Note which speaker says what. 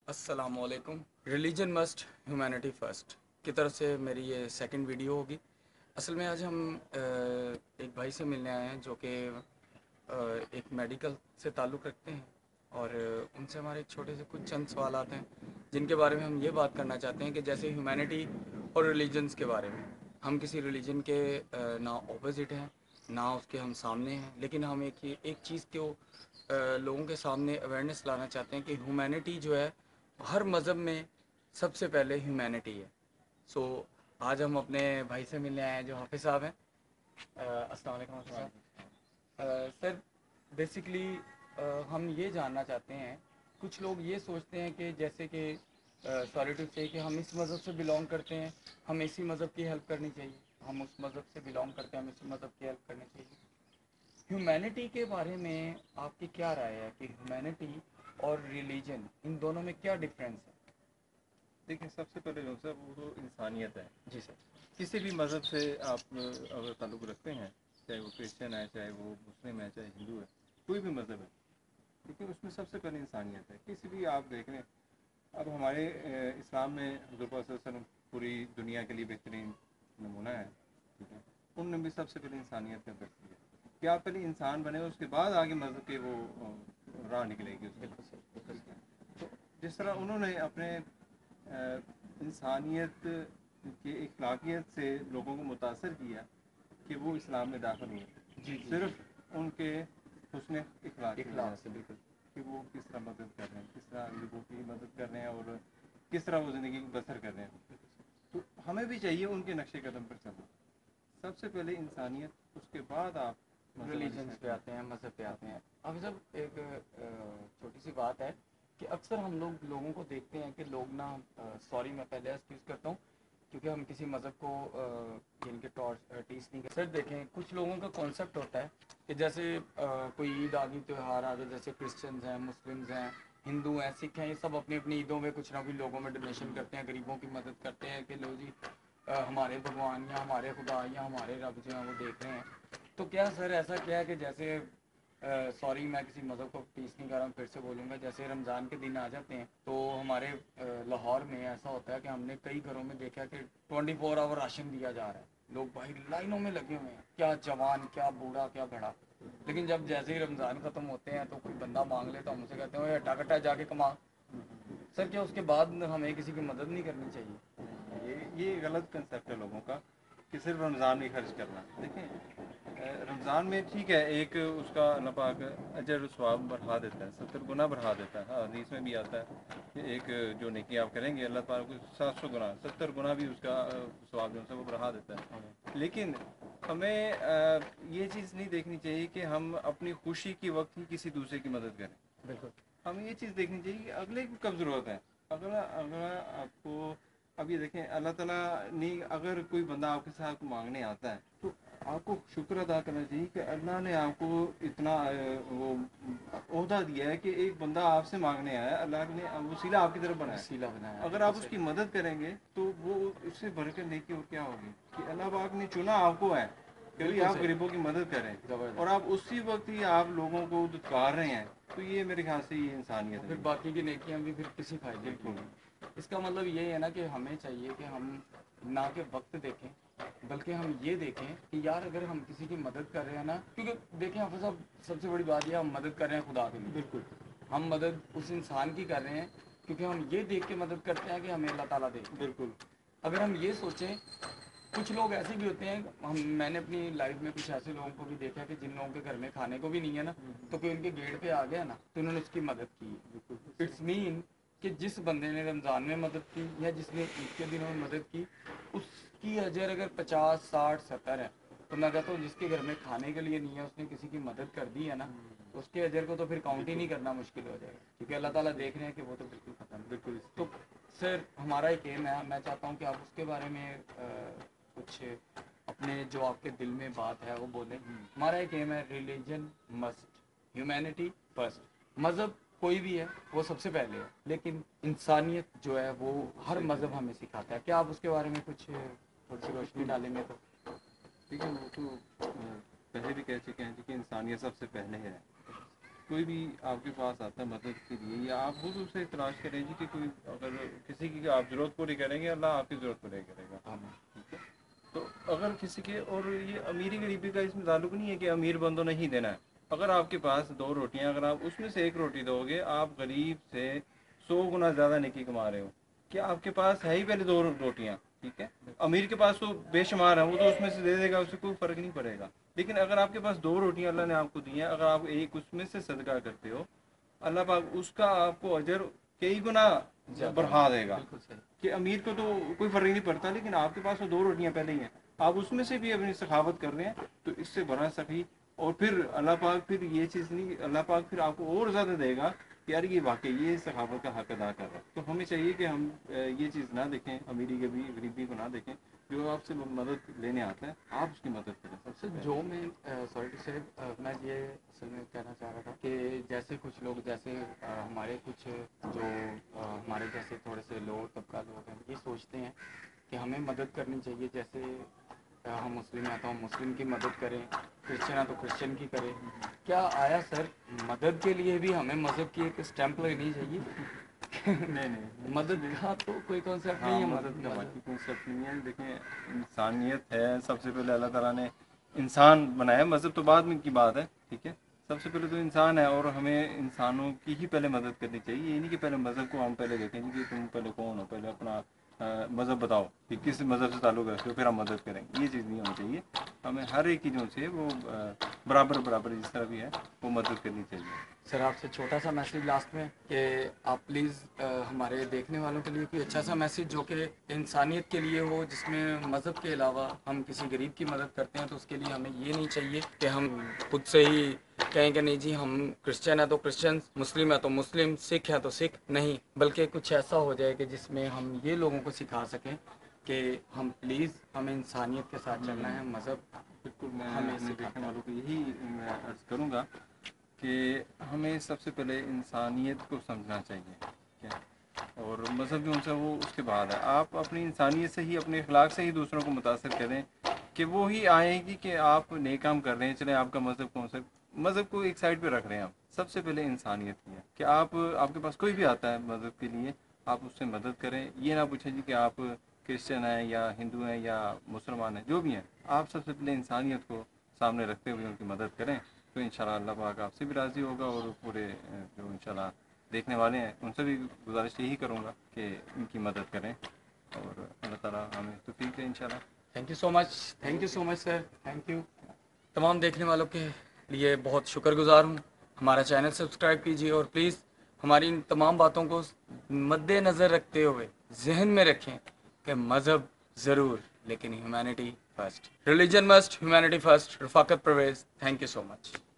Speaker 1: अस्सलाम वालेकुम। Religion must humanity first की तरफ से मेरी ये सेकंड वीडियो होगी। असल में आज हम एक भाई से मिलने आए हैं जो कि एक मेडिकल से ताल्लुक़ रखते हैं और उनसे हमारे एक छोटे से कुछ चंद सवालात हैं जिनके बारे में हम ये बात करना चाहते हैं कि जैसे ह्यूमैनिटी और रिलीजन्स के बारे में हम किसी रिलीजन के ना ऑपोजिट हैं ना उसके हम सामने हैं, लेकिन हम एक चीज़ को लोगों के सामने अवेयरनेस लाना चाहते हैं कि ह्यूमैनिटी जो है हर मज़हब में सबसे पहले ह्यूमैनिटी है। सो आज हम अपने भाई से मिलने आए हैं जो हाफिज़ साहब हैं। अस्सलाम वालेकुम हाफिज़ साहब। सर बेसिकली हम ये जानना चाहते हैं, कुछ लोग ये सोचते हैं कि जैसे कि सॉरी टू से कि हम इस मज़हब से बिलोंग करते हैं, हमें इसी मज़हब की हेल्प करनी चाहिए, हम उस मज़हब से बिलोंग करते हैं, हमें इसी मज़हब की हेल्प करनी चाहिए। ह्यूमैनिटी के बारे में आपकी क्या राय है कि ह्यूमैनिटी और रिलीजन इन दोनों में क्या डिफरेंस है?
Speaker 2: देखिए, सबसे पहले जो सर वो तो इंसानियत है।
Speaker 1: जी सर।
Speaker 2: किसी भी मज़हब से आप अगर ताल्लुक़ रखते हैं, चाहे वो क्रिश्चियन है, चाहे वो मुस्लिम है, चाहे हिंदू है, कोई भी मज़हब है, लेकिन उसमें सबसे पहले इंसानियत है। किसी भी आप देख लें, अब हमारे इस्लाम में हुज़ूर पाक सल्लल्लाहु अलैहि वसल्लम पूरी दुनिया के लिए बेहतरीन नमूना है, ठीक है। उन्होंने भी सबसे पहले इंसानियत का दर्ज दिया कि आप पहले इंसान बने, उसके बाद आगे मज़हब के वो राह निकलेगी उसकी। तो जिस तरह उन्होंने अपने इंसानियत की अखलाकियत से लोगों को मुतासर किया कि वो इस्लाम में दाखिल हुए,
Speaker 1: जी
Speaker 2: सिर्फ उनके हुस्न
Speaker 1: इखलाक से बिल्कुल।
Speaker 2: कि वो किस तरह मदद कर रहे हैं, किस तरह लोगों की मदद कर रहे हैं और किस तरह वो ज़िंदगी बसर कर रहे हैं। तो हमें भी चाहिए उनके नक्शे कदम पर चलना। सबसे पहले इंसानियत, उसके बाद आप
Speaker 1: रिलीजन्स पे आते हैं, मज़हब पे आते हैं। अब जब एक छोटी सी बात है कि अक्सर हम लोगों को देखते हैं कि लोग ना, सॉरी मैं पहले एक्सक्यूज़ करता हूँ क्योंकि हम किसी मज़हब को जिनके टीस नहीं कर सर। देखें, कुछ लोगों का कॉन्सेप्ट होता है कि जैसे कोई ईद आ गई, त्यौहार आ गए, जैसे क्रिश्चियंस हैं, मुस्लिम्स हैं, हिंदू हैं, सिख हैं, ये सब अपनी अपनी ईदों में कुछ ना कुछ लोगों में डोनेशन करते हैं, गरीबों की मदद करते हैं कि लो जी हमारे भगवान या हमारे खुदा या हमारे रब जो हैं वो देख रहे हैं। तो क्या सर ऐसा क्या है कि जैसे सॉरी मैं किसी मज़हब को टीस नहीं कर रहा हूँ, फिर से बोलूँगा, जैसे रमज़ान के दिन आ जाते हैं तो हमारे लाहौर में ऐसा होता है कि हमने कई घरों में देखा कि 24 आवर राशन दिया जा रहा है, लोग भाई लाइनों में लगे हुए हैं, क्या जवान, क्या बूढ़ा, क्या बड़ा। लेकिन जब जैसे ही रमज़ान ख़त्म होते हैं तो कोई बंदा मांग ले तो हम उसे कहते हैं हटा कटा जाके कमा। सर क्या उसके बाद हमें किसी की मदद नहीं करनी चाहिए?
Speaker 2: ये गलत कंसेप्ट है लोगों का कि सिर्फ रमज़ान में खर्च करना। देखें, रमज़ान में ठीक है, एक उसका अल्लाह पाक अजर सवाब बढ़ा देता है, 70 गुना बढ़ा देता है। हदीस में भी आता है कि एक जो नेकी आप करेंगे अल्लाह पाक को 700 गुना 70 गुना भी उसका सवाब जो है वो बढ़ा देता है। लेकिन हमें ये चीज़ नहीं देखनी चाहिए कि हम अपनी खुशी की वक्त ही किसी दूसरे की मदद करें।
Speaker 1: बिल्कुल।
Speaker 2: हमें ये चीज़ देखनी चाहिए कि अगले की कब ज़रूरत है। अगला अगला आपको, अब ये देखें, अल्लाह ताला ने अगर कोई बंदा आपके साथ मांगने आता है तो आपको शुक्र अदा करना चाहिए कि अल्लाह ने आपको इतना वो ओहदा दिया है कि एक बंदा आपसे मांगने आया, अल्लाह ने वसीला आपकी तरफ बनाया।
Speaker 1: वसीला बनाया।
Speaker 2: अगर आप उसकी मदद करेंगे तो वो उससे बढ़कर नेकी और क्या होगी कि अल्लाह पाक ने चुना आपको है कि भी आप गरीबों की मदद करें और आप उसी वक्त ही आप लोगों को दुत्कार रहे हैं। तो ये मेरे ख्याल से ये इंसानियत है।
Speaker 1: फिर बाकी की नेकियां भी फिर किसी फायदे की नहीं। इसका मतलब ये है ना कि हमें चाहिए कि हम ना के वक्त देखें, बल्कि हम ये देखें कि यार अगर हम किसी की मदद कर रहे हैं ना, क्योंकि देखें हाफिज़ साहब, सबसे बड़ी बात ये हम मदद कर रहे हैं खुदा के लिए। बिल्कुल। हम मदद उस इंसान की कर रहे हैं क्योंकि हम ये देख के मदद करते हैं कि हमें अल्लाह ताला दे। बिल्कुल। अगर हम ये सोचें, कुछ लोग ऐसे भी होते हैं, मैंने अपनी लाइफ में कुछ ऐसे लोगों को भी देखा है कि जिन लोगों के घर में खाने को भी नहीं है ना, तो कोई उनके गेट पे आ गया ना तो उन्होंने उसकी मदद की। इट्स मीन कि जिस बंदे ने रमज़ान में मदद की या जिसने ईद के दिनों में मदद की, उसकी अजर अगर 50, 60, 70 है, तो मैं कहता हूँ जिसके घर में खाने के लिए नहीं है उसने किसी की मदद कर दी है ना, तो उसके अजर को तो फिर काउंट ही नहीं करना मुश्किल हो जाएगा, क्योंकि अल्लाह ताला देख रहे हैं कि वो तो बिल्कुल ख़त्म। बिल्कुल। तो सर हमारा एक एम है, मैं चाहता हूँ कि आप उसके बारे में कुछ अपने जो आपके दिल में बात है वो बोलें। हमारा एक एम है, रिलीजन मस्ट, ह्यूमैनिटी फर्स्ट। मज़हब कोई भी है वो सबसे पहले है, लेकिन इंसानियत जो है वो हर मज़हब हमें सिखाता है। क्या आप उसके बारे में कुछ थोड़ी सी रोशनी डालेंगे? तो
Speaker 2: ठीक है, वो तो पहले भी कह चुके हैं कि इंसानियत सबसे पहले है। کوئی بھی آپ کے پاس آتا ہے مدد کے لیے یا آپ خود اسے تلاش کریں جی کہ کوئی اگر کسی کی آپ ضرورت پوری کریں گے اللہ آپ کی ضرورت پوری کرے گا. ٹھیک ہے. تو اگر کسی کے اور یہ امیری غریبی کا اس میں تعلق نہیں ہے کہ امیر بندوں نے ہی دینا ہے. اگر آپ کے پاس 2 روٹیاں اگر آپ اس میں سے 1 روٹی دو گے آپ غریب سے 100 گنا زیادہ نیکی کما رہے ہو. کہ آپ کے پاس ہے ہی پہلے 2 روٹیاں. ٹھیک ہے. امیر کے پاس تو بے شمار ہے وہ تو اس میں سے دے دے گا اسے کوئی فرق نہیں پڑے گا. لیکن اگر آپ کے پاس 2 روٹیاں اللہ نے آپ کو دی ہیں اگر آپ ایک اس میں سے صدقہ کرتے ہو اللہ پاک اس کا آپ کو اجر کئی گنا بڑھا دے گا. کہ امیر کو تو کوئی فرق نہیں پڑتا لیکن آپ کے پاس وہ 2 روٹیاں پہلے ہی ہیں آپ اس میں سے بھی اپنی سخاوت کر رہے ہیں تو اس سے بڑا سخی. اور پھر اللہ پاک پھر یہ چیز نہیں اللہ پاک پھر آپ کو اور زیادہ دے گا کہ یار یہ واقعی یہ سخاوت کا حق ادا کر رہا ہے. تو ہمیں چاہیے کہ ہم یہ چیز نہ دیکھیں امیری غریبی کو نہ دیکھیں. جو آپ سے مدد لینے آتا ہے آپ اس کی مدد کریں. سب سے
Speaker 1: جو میں سوری ٹو سے میں یہ اصل میں کہنا چاہ رہا تھا کہ جیسے کچھ لوگ جیسے ہمارے کچھ جو ہمارے جیسے تھوڑے سے لوگ طبقہ لوگ ہیں یہ سوچتے ہیں کہ ہمیں مدد کرنی چاہیے. جیسے ہم مسلم ہیں تو ہم مسلم کی مدد کریں کرسچن ہیں تو کرسچن کی کریں. کیا آیا سر مدد کے لیے بھی ہمیں مذہب کی ایک اسٹیمپ لگنی چاہیے؟
Speaker 2: نہیں
Speaker 1: مدد کا تو کوئی کانسیپٹ نہیں ہے.
Speaker 2: مدد کا باقی کنسیپٹ نہیں ہے. دیکھیں انسانیت ہے سب سے پہلے اللہ تعالیٰ نے انسان بنایا. مذہب تو بعد میں کی بات ہے. ٹھیک ہے. سب سے پہلے تو انسان ہے اور ہمیں انسانوں کی ہی پہلے مدد کرنی چاہیے. یہ نہیں کہ پہلے مذہب کو ہم پہلے دیکھیں گے کہ تم پہلے کون ہو پہلے اپنا مذہب بتاؤ کہ کس مذہب سے تعلق رکھتے ہو پھر ہم مدد کریں. یہ چیز نہیں ہونی چاہیے. ہمیں ہر ایک کی جو سے وہ برابر جس طرح بھی ہے وہ مدد کرنی چاہیے.
Speaker 1: سر آپ سے چھوٹا سا میسیج لاسٹ میں کہ آپ پلیز ہمارے دیکھنے والوں کے لیے کوئی اچھا سا میسیج جو کہ انسانیت کے لیے ہو جس میں مذہب کے علاوہ ہم کسی غریب کی مدد کرتے ہیں تو اس کے لیے ہمیں یہ نہیں چاہیے کہ ہم خود سے ہی کہیں کہ نہیں جی ہم کرسچن ہیں تو کرسچن مسلم ہے تو مسلم سکھ ہے تو سکھ نہیں بلکہ کچھ ایسا ہو جائے کہ جس میں ہم یہ لوگوں کو سکھا سکیں کہ ہم پلیز ہمیں انسانیت کے ساتھ چلنا ہے. مذہب
Speaker 2: بالکل میں اپنے دیکھنے والوں کو یہی میں عرض کروں گا کہ ہمیں سب سے پہلے انسانیت کو سمجھنا چاہیے. ٹھیک ہے. اور مذہب جو ان سے وہ اس کے بعد ہے. آپ اپنی انسانیت سے ہی اپنے اخلاق سے ہی دوسروں کو متاثر کریں کہ وہ ہی آئیں گی کہ آپ نیک کام کر رہے ہیں. چلے آپ کا مذہب کون سا مذہب کو ایک سائڈ پہ رکھ رہے ہیں. آپ سب سے پہلے انسانیت کی ہے کہ آپ کے پاس کوئی بھی آتا ہے مذہب کے لیے آپ اس سے مدد کریں. یہ نہ پوچھیں جی کہ آپ کرسچن ہیں یا ہندو ہیں یا مسلمان ہیں جو بھی ہیں آپ سب سے پہلے انسانیت کو سامنے رکھتے ہوئے ان کی مدد کریں تو انشاءاللہ اللہ پاک آپ سے بھی راضی ہوگا. اور پورے جو انشاءاللہ دیکھنے والے ہیں ان سے بھی گزارش یہی کروں گا کہ ان کی مدد کریں اور اللہ تعالیٰ ہمیں توفیق دے انشاءاللہ.
Speaker 1: Thank you so much sir. Thank you. تمام دیکھنے والوں کے لیے بہت شکر گزار ہوں. ہمارا چینل سبسکرائب کیجیے اور پلیز ہماری ان تمام باتوں کو مد نظر رکھتے ہوئے ذہن میں رکھیں کہ مذہب ضرور لیکن humanity first. Religion must, humanity first. Rifaqat Pervez. Thank you so much.